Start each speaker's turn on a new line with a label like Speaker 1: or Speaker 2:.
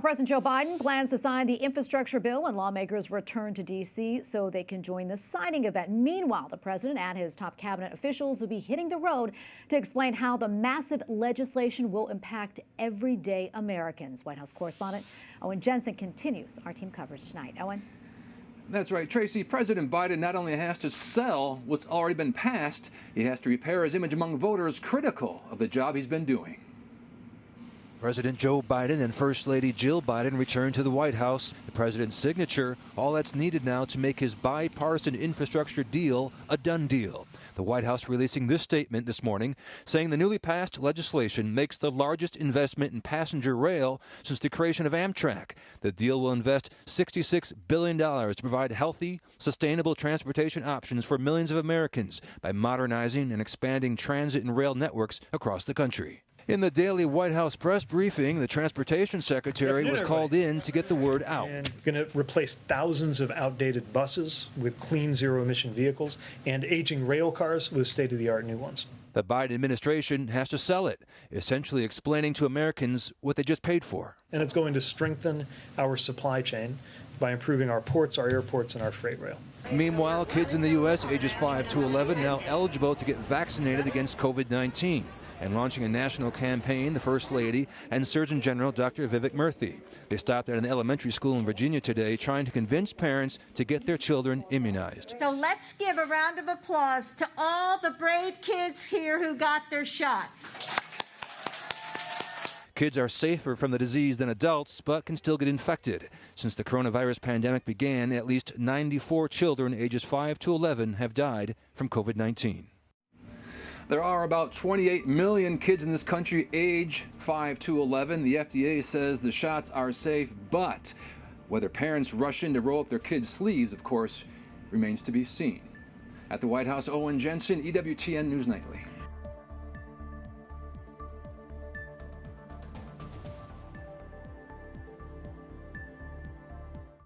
Speaker 1: President Joe Biden plans to sign the infrastructure bill when lawmakers return to D.C. so they can join the signing event. Meanwhile, the president and his top cabinet officials will be hitting the road to explain how the massive legislation will impact everyday Americans. White House correspondent Owen Jensen continues our team coverage tonight. Owen.
Speaker 2: That's right, Tracy. President Biden not only has to sell what's already been passed, he has to repair his image among voters critical of the job he's been doing.
Speaker 3: President Joe Biden and First Lady Jill Biden return to the White House. The president's signature, all that's needed now to make his bipartisan infrastructure deal a done deal. The White House releasing this statement this morning, saying the newly passed legislation makes the largest investment in passenger rail since the creation of Amtrak. The deal will invest $66 billion to provide healthy, sustainable transportation options for millions of Americans by modernizing and expanding transit and rail networks across the country. In the daily White House press briefing, the transportation secretary was called in to get the word out.
Speaker 4: And going to replace thousands of outdated buses with clean zero-emission vehicles and aging rail cars with state-of-the-art new ones.
Speaker 3: The Biden administration has to sell it, essentially explaining to Americans what they just paid for.
Speaker 4: And it's going to strengthen our supply chain by improving our ports, our airports, and our freight rail.
Speaker 3: Meanwhile, kids in the U.S. ages 5 to 11 now eligible to get vaccinated against COVID-19. And launching a national campaign, the First Lady and Surgeon General Dr. Vivek Murthy. They stopped at an elementary school in Virginia today trying to convince parents to get their children immunized.
Speaker 5: So let's give a round of applause to all the brave kids here who got their shots.
Speaker 3: Kids are safer from the disease than adults, but can still get infected. Since the coronavirus pandemic began, at least 94 children ages 5 to 11 have died from COVID-19.
Speaker 2: There are about 28 million kids in this country age 5 to 11. The FDA says the shots are safe, but whether parents rush in to roll up their kids' sleeves, of course, remains to be seen. At the White House, Owen Jensen, EWTN News Nightly.